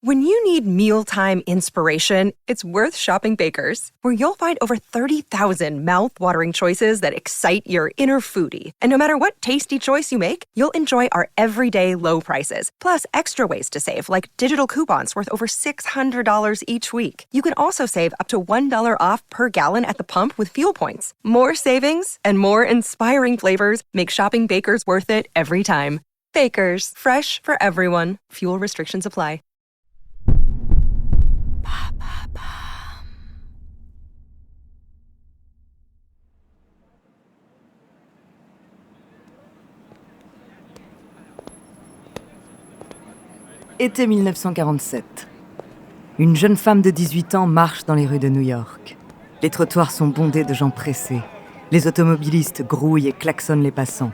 When you need mealtime inspiration, it's worth shopping Baker's, where you'll find over 30,000 mouth-watering choices that excite your inner foodie. And no matter what tasty choice you make, you'll enjoy our everyday low prices, plus extra ways to save, like digital coupons worth over $600 each week. You can also save up to $1 off per gallon at the pump with fuel points. More savings and more inspiring flavors make shopping Baker's worth it every time. Baker's, fresh for everyone. Fuel restrictions apply. Été 1947. Une jeune femme de 18 ans marche dans les rues de New York. Les trottoirs sont bondés de gens pressés. Les automobilistes grouillent et klaxonnent les passants.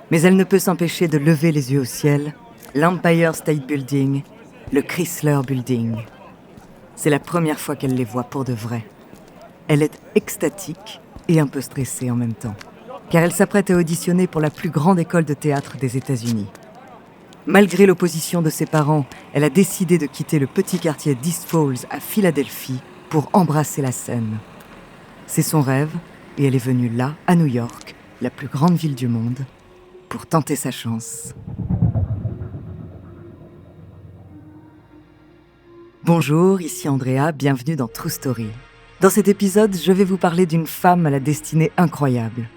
Mais elle ne peut s'empêcher de lever les yeux au ciel, l'Empire State Building, le Chrysler Building. C'est la première fois qu'elle les voit pour de vrai. Elle est extatique et un peu stressée en même temps, car elle s'apprête à auditionner pour la plus grande école de théâtre des États-Unis. Malgré l'opposition de ses parents, elle a décidé de quitter le petit quartier d'East Falls à Philadelphie pour embrasser la scène. C'est son rêve et elle est venue là, à New York, la plus grande ville du monde, pour tenter sa chance. Bonjour, ici Andrea, bienvenue dans True Story. Dans cet épisode, je vais vous parler d'une femme à la destinée incroyable.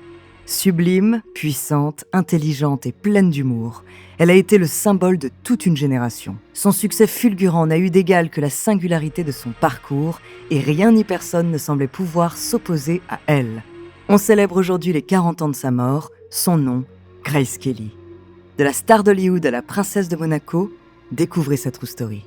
Sublime, puissante, intelligente et pleine d'humour, elle a été le symbole de toute une génération. Son succès fulgurant n'a eu d'égal que la singularité de son parcours et rien ni personne ne semblait pouvoir s'opposer à elle. On célèbre aujourd'hui les 40 ans de sa mort, son nom, Grace Kelly. De la star d'Hollywood à la princesse de Monaco, découvrez sa True Story.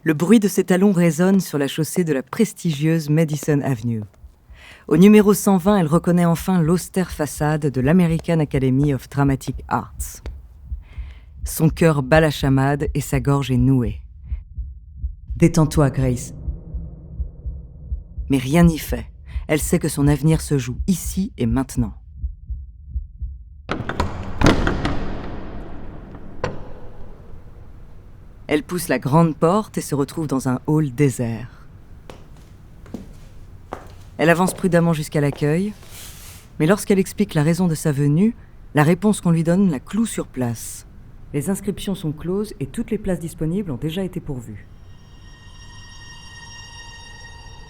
Le bruit de ses talons résonne sur la chaussée de la prestigieuse Madison Avenue. Au numéro 120, elle reconnaît enfin l'austère façade de l'American Academy of Dramatic Arts. Son cœur bat la chamade et sa gorge est nouée. « Détends-toi, Grace. » Mais rien n'y fait. Elle sait que son avenir se joue ici et maintenant. Elle pousse la grande porte et se retrouve dans un hall désert. Elle avance prudemment jusqu'à l'accueil, mais lorsqu'elle explique la raison de sa venue, la réponse qu'on lui donne la cloue sur place. Les inscriptions sont closes et toutes les places disponibles ont déjà été pourvues.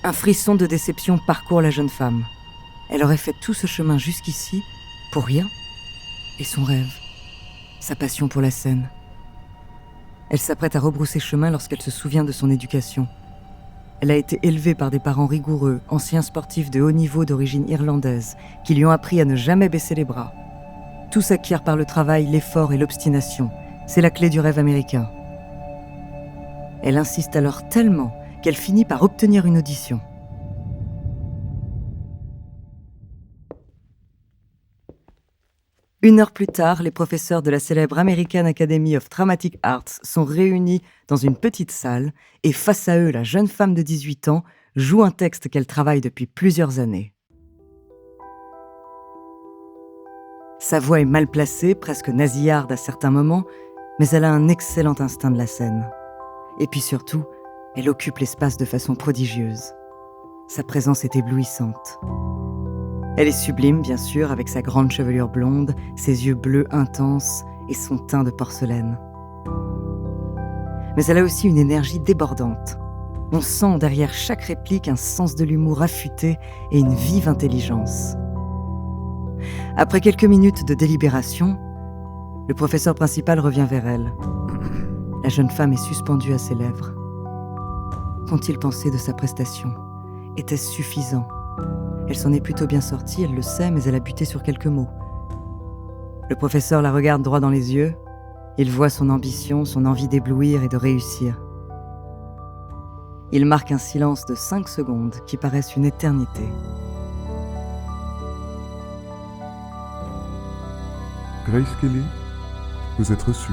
Un frisson de déception parcourt la jeune femme. Elle aurait fait tout ce chemin jusqu'ici pour rien. Et son rêve, sa passion pour la scène. Elle s'apprête à rebrousser chemin lorsqu'elle se souvient de son éducation. Elle a été élevée par des parents rigoureux, anciens sportifs de haut niveau d'origine irlandaise, qui lui ont appris à ne jamais baisser les bras. Tout s'acquiert par le travail, l'effort et l'obstination. C'est la clé du rêve américain. Elle insiste alors tellement qu'elle finit par obtenir une audition. Une heure plus tard, les professeurs de la célèbre American Academy of Dramatic Arts sont réunis dans une petite salle et face à eux, la jeune femme de 18 ans joue un texte qu'elle travaille depuis plusieurs années. Sa voix est mal placée, presque nasillarde à certains moments, mais elle a un excellent instinct de la scène. Et puis surtout, elle occupe l'espace de façon prodigieuse. Sa présence est éblouissante. Elle est sublime, bien sûr, avec sa grande chevelure blonde, ses yeux bleus intenses et son teint de porcelaine. Mais elle a aussi une énergie débordante. On sent derrière chaque réplique un sens de l'humour affûté et une vive intelligence. Après quelques minutes de délibération, le professeur principal revient vers elle. La jeune femme est suspendue à ses lèvres. Qu'ont-ils pensé de sa prestation ? Était-ce suffisant ? Elle s'en est plutôt bien sortie, elle le sait, mais elle a buté sur quelques mots. Le professeur la regarde droit dans les yeux. Il voit son ambition, son envie d'éblouir et de réussir. Il marque un silence de 5 secondes qui paraissent une éternité. Grace Kelly, vous êtes reçue.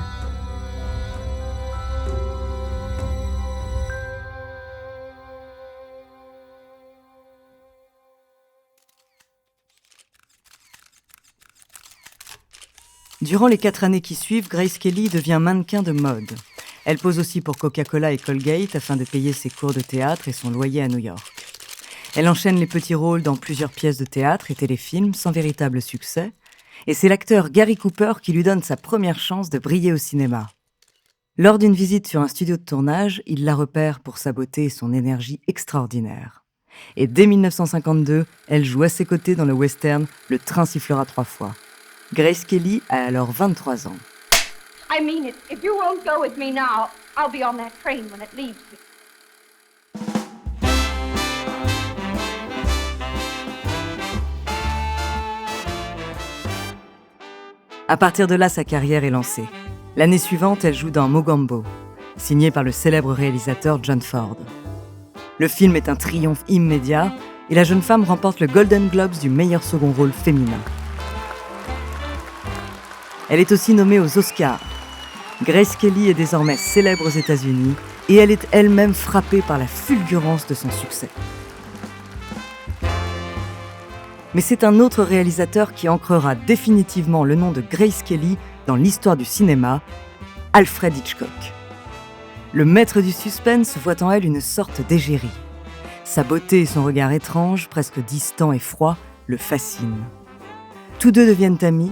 Durant les 4 années qui suivent, Grace Kelly devient mannequin de mode. Elle pose aussi pour Coca-Cola et Colgate afin de payer ses cours de théâtre et son loyer à New York. Elle enchaîne les petits rôles dans plusieurs pièces de théâtre et téléfilms sans véritable succès, et c'est l'acteur Gary Cooper qui lui donne sa première chance de briller au cinéma. Lors d'une visite sur un studio de tournage, il la repère pour sa beauté et son énergie extraordinaire. Et dès 1952, elle joue à ses côtés dans le western « Le train sifflera 3 fois ». Grace Kelly a alors 23 ans. I mean it. If you won't go with me now, I'll be on that train when it leaves me. À partir de là, sa carrière est lancée. L'année suivante, elle joue dans Mogambo, signé par le célèbre réalisateur John Ford. Le film est un triomphe immédiat et la jeune femme remporte le Golden Globes du meilleur second rôle féminin. Elle est aussi nommée aux Oscars. Grace Kelly est désormais célèbre aux États-Unis et elle est elle-même frappée par la fulgurance de son succès. Mais c'est un autre réalisateur qui ancrera définitivement le nom de Grace Kelly dans l'histoire du cinéma, Alfred Hitchcock. Le maître du suspense voit en elle une sorte d'égérie. Sa beauté et son regard étrange, presque distant et froid, le fascinent. Tous deux deviennent amis.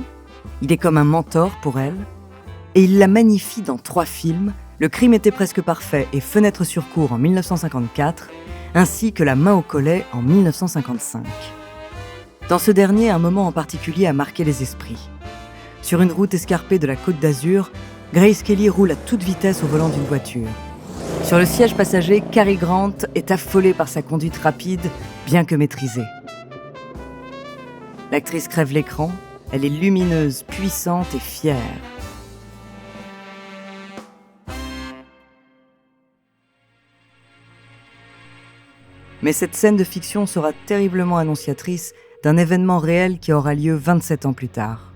Il est comme un mentor pour elle, et il la magnifie dans 3 films, Le crime était presque parfait et Fenêtre sur cour en 1954, ainsi que La main au collet en 1955. Dans ce dernier, un moment en particulier a marqué les esprits. Sur une route escarpée de la Côte d'Azur, Grace Kelly roule à toute vitesse au volant d'une voiture. Sur le siège passager, Cary Grant est affolé par sa conduite rapide, bien que maîtrisée. L'actrice crève l'écran. Elle est lumineuse, puissante et fière. Mais cette scène de fiction sera terriblement annonciatrice d'un événement réel qui aura lieu 27 ans plus tard.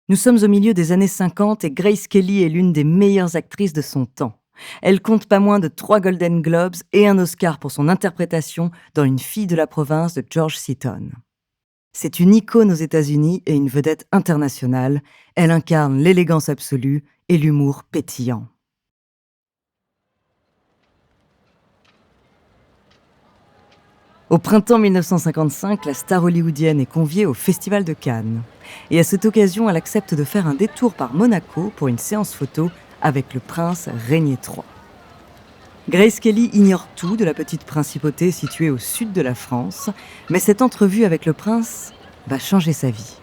Nous sommes au milieu des années 50 et Grace Kelly est l'une des meilleures actrices de son temps. Elle compte pas moins de 3 Golden Globes et un Oscar pour son interprétation dans Une fille de la province de George Seaton. C'est une icône aux États-Unis et une vedette internationale. Elle incarne l'élégance absolue et l'humour pétillant. Au printemps 1955, la star hollywoodienne est conviée au Festival de Cannes. Et à cette occasion, elle accepte de faire un détour par Monaco pour une séance photo avec le prince Régnier III. Grace Kelly ignore tout de la petite principauté située au sud de la France, mais cette entrevue avec le prince va changer sa vie.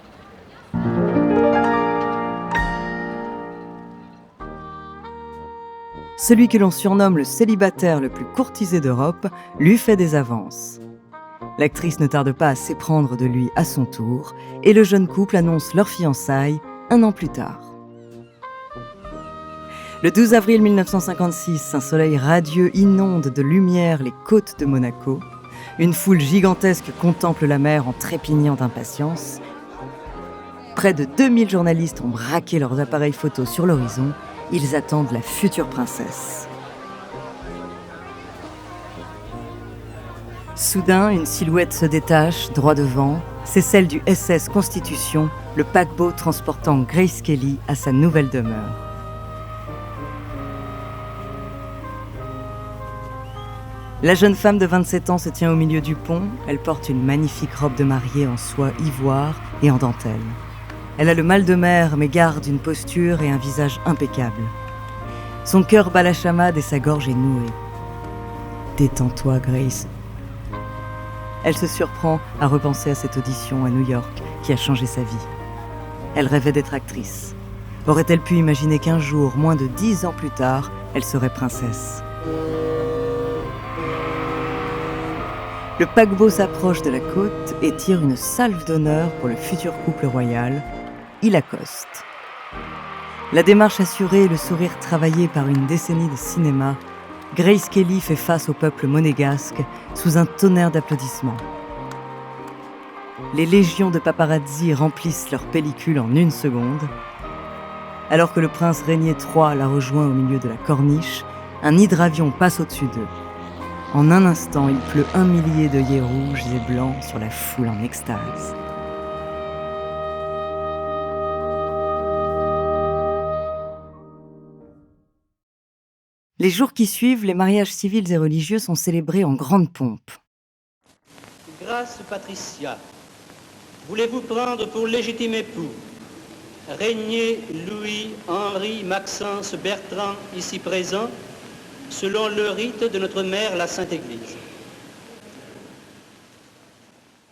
Celui que l'on surnomme le célibataire le plus courtisé d'Europe lui fait des avances. L'actrice ne tarde pas à s'éprendre de lui à son tour, et le jeune couple annonce leur fiançailles 1 an plus tard. Le 12 avril 1956, un soleil radieux inonde de lumière les côtes de Monaco. Une foule gigantesque contemple la mer en trépignant d'impatience. Près de 2000 journalistes ont braqué leurs appareils photos sur l'horizon. Ils attendent la future princesse. Soudain, une silhouette se détache, droit devant. C'est celle du SS Constitution, le paquebot transportant Grace Kelly à sa nouvelle demeure. La jeune femme de 27 ans se tient au milieu du pont. Elle porte une magnifique robe de mariée en soie ivoire et en dentelle. Elle a le mal de mer, mais garde une posture et un visage impeccables. Son cœur bat la chamade et sa gorge est nouée. « Détends-toi, Grace. » Elle se surprend à repenser à cette audition à New York qui a changé sa vie. Elle rêvait d'être actrice. Aurait-elle pu imaginer qu'un jour, moins de 10 ans plus tard, elle serait princesse ? Le paquebot s'approche de la côte et tire une salve d'honneur pour le futur couple royal. Il accoste. La démarche assurée et le sourire travaillé par une décennie de cinéma, Grace Kelly fait face au peuple monégasque sous un tonnerre d'applaudissements. Les légions de paparazzi remplissent leur pellicule en 1 seconde. Alors que le prince Régnier III la rejoint au milieu de la corniche, un hydravion passe au-dessus d'eux. En un instant, il pleut 1 millier d'œillets rouges et blancs sur la foule en extase. Les jours qui suivent, les mariages civils et religieux sont célébrés en grande pompe. Grâce Patricia, voulez-vous prendre pour légitime époux Régnier Louis Henri Maxence Bertrand, ici présent, selon le rite de notre mère, la Sainte Église.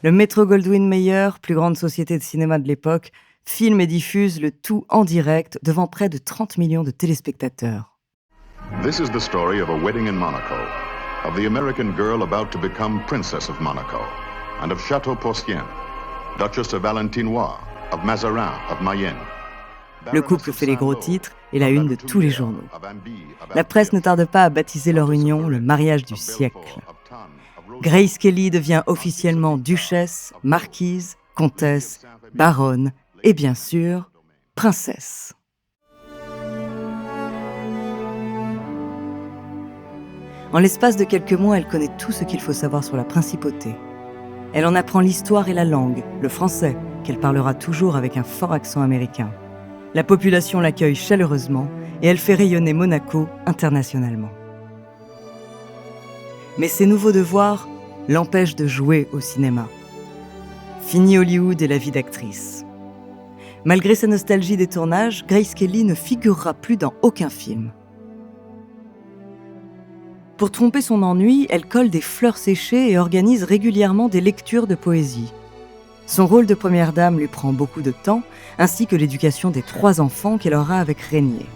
Le Metro-Goldwyn-Mayer, plus grande société de cinéma de l'époque, filme et diffuse le tout en direct devant près de 30 millions de téléspectateurs. This is the story of a wedding in Monaco, of the American girl about to become Princess of Monaco, and of Château Porcien, Duchess of Valentinois, of Mazarin, of Mayenne. Le couple fait les gros titres et la une de tous les journaux. La presse ne tarde pas à baptiser leur union le mariage du siècle. Grace Kelly devient officiellement duchesse, marquise, comtesse, baronne et bien sûr, princesse. En l'espace de quelques mois, elle connaît tout ce qu'il faut savoir sur la principauté. Elle en apprend l'histoire et la langue, le français, qu'elle parlera toujours avec un fort accent américain. La population l'accueille chaleureusement et elle fait rayonner Monaco internationalement. Mais ses nouveaux devoirs l'empêchent de jouer au cinéma. Fini Hollywood et la vie d'actrice. Malgré sa nostalgie des tournages, Grace Kelly ne figurera plus dans aucun film. Pour tromper son ennui, elle colle des fleurs séchées et organise régulièrement des lectures de poésie. Son rôle de première dame lui prend beaucoup de temps, ainsi que l'éducation des 3 enfants qu'elle aura avec Régnier,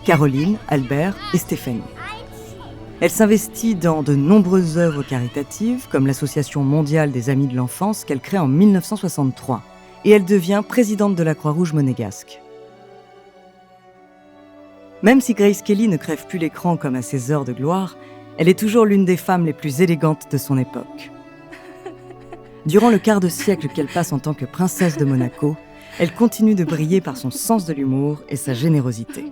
Caroline, Albert et Stéphanie. Elle s'investit dans de nombreuses œuvres caritatives, comme l'Association mondiale des Amis de l'enfance qu'elle crée en 1963, et elle devient présidente de la Croix-Rouge monégasque. Même si Grace Kelly ne crève plus l'écran comme à ses heures de gloire, elle est toujours l'une des femmes les plus élégantes de son époque. Durant le quart de siècle qu'elle passe en tant que princesse de Monaco, elle continue de briller par son sens de l'humour et sa générosité.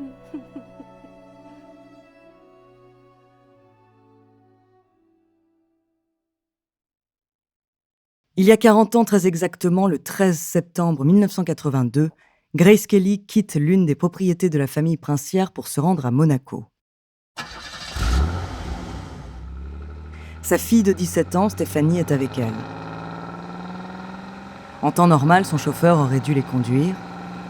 Il y a 40 ans, très exactement, le 13 septembre 1982, Grace Kelly quitte l'une des propriétés de la famille princière pour se rendre à Monaco. Sa fille de 17 ans, Stéphanie, est avec elle. En temps normal, son chauffeur aurait dû les conduire,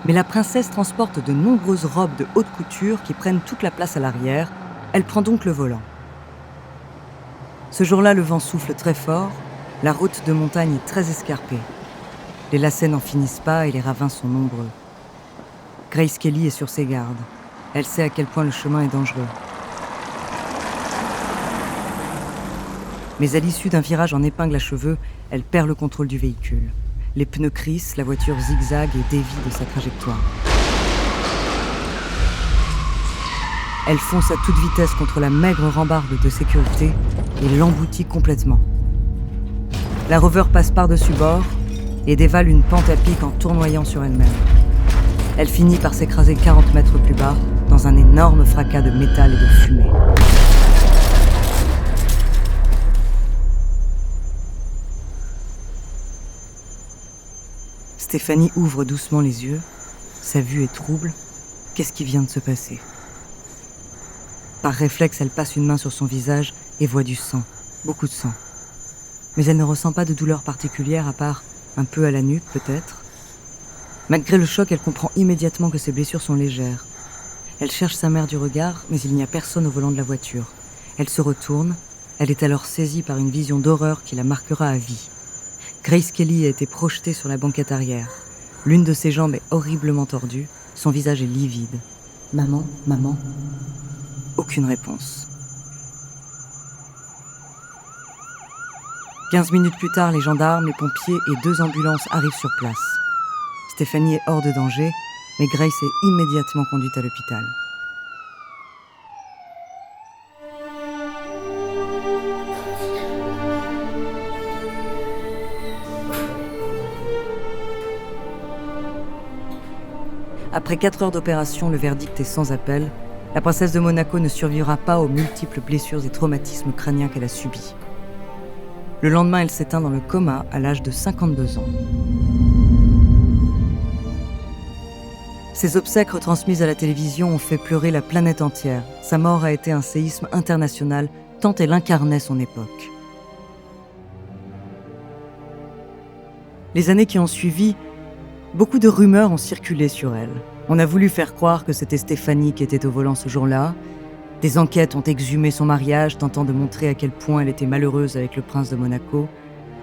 mais la princesse transporte de nombreuses robes de haute couture qui prennent toute la place à l'arrière. Elle prend donc le volant. Ce jour-là, le vent souffle très fort, la route de montagne est très escarpée. Les lacets n'en finissent pas et les ravins sont nombreux. Grace Kelly est sur ses gardes. Elle sait à quel point le chemin est dangereux. Mais à l'issue d'un virage en épingle à cheveux, elle perd le contrôle du véhicule. Les pneus crissent, la voiture zigzague et dévie de sa trajectoire. Elle fonce à toute vitesse contre la maigre rambarde de sécurité et l'emboutit complètement. La Rover passe par-dessus bord et dévale une pente à pic en tournoyant sur elle-même. Elle finit par s'écraser 40 mètres plus bas dans un énorme fracas de métal et de fumée. Stéphanie ouvre doucement les yeux. Sa vue est trouble. Qu'est-ce qui vient de se passer ? Par réflexe, elle passe une main sur son visage et voit du sang, beaucoup de sang. Mais elle ne ressent pas de douleur particulière à part un peu à la nuque peut-être. Malgré le choc, elle comprend immédiatement que ses blessures sont légères. Elle cherche sa mère du regard, mais il n'y a personne au volant de la voiture. Elle se retourne. Elle est alors saisie par une vision d'horreur qui la marquera à vie. Grace Kelly a été projetée sur la banquette arrière. L'une de ses jambes est horriblement tordue. Son visage est livide. « Maman, maman ?» Aucune réponse. 15 minutes plus tard, les gendarmes, les pompiers et 2 ambulances arrivent sur place. Stéphanie est hors de danger, mais Grace est immédiatement conduite à l'hôpital. Après 4 heures d'opération, le verdict est sans appel. La princesse de Monaco ne survivra pas aux multiples blessures et traumatismes crâniens qu'elle a subis. Le lendemain, elle s'éteint dans le coma à l'âge de 52 ans. Ses obsèques retransmises à la télévision ont fait pleurer la planète entière. Sa mort a été un séisme international, tant elle incarnait son époque. Les années qui ont suivi, beaucoup de rumeurs ont circulé sur elle. On a voulu faire croire que c'était Stéphanie qui était au volant ce jour-là. Des enquêtes ont exhumé son mariage, tentant de montrer à quel point elle était malheureuse avec le prince de Monaco.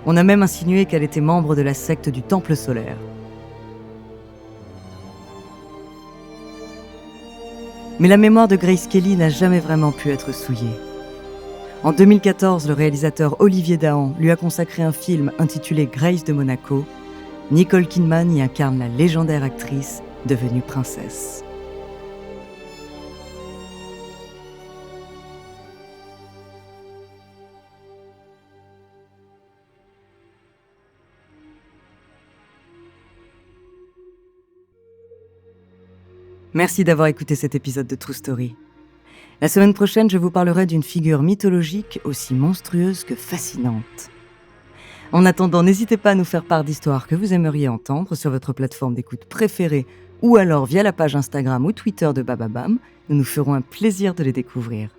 On a même insinué qu'elle était membre de la secte du Temple solaire. Mais la mémoire de Grace Kelly n'a jamais vraiment pu être souillée. En 2014, le réalisateur Olivier Dahan lui a consacré un film intitulé Grace de Monaco. Nicole Kidman y incarne la légendaire actrice devenue princesse. Merci d'avoir écouté cet épisode de True Story. La semaine prochaine, je vous parlerai d'une figure mythologique aussi monstrueuse que fascinante. En attendant, n'hésitez pas à nous faire part d'histoires que vous aimeriez entendre sur votre plateforme d'écoute préférée ou alors via la page Instagram ou Twitter de Bababam. Nous nous ferons un plaisir de les découvrir.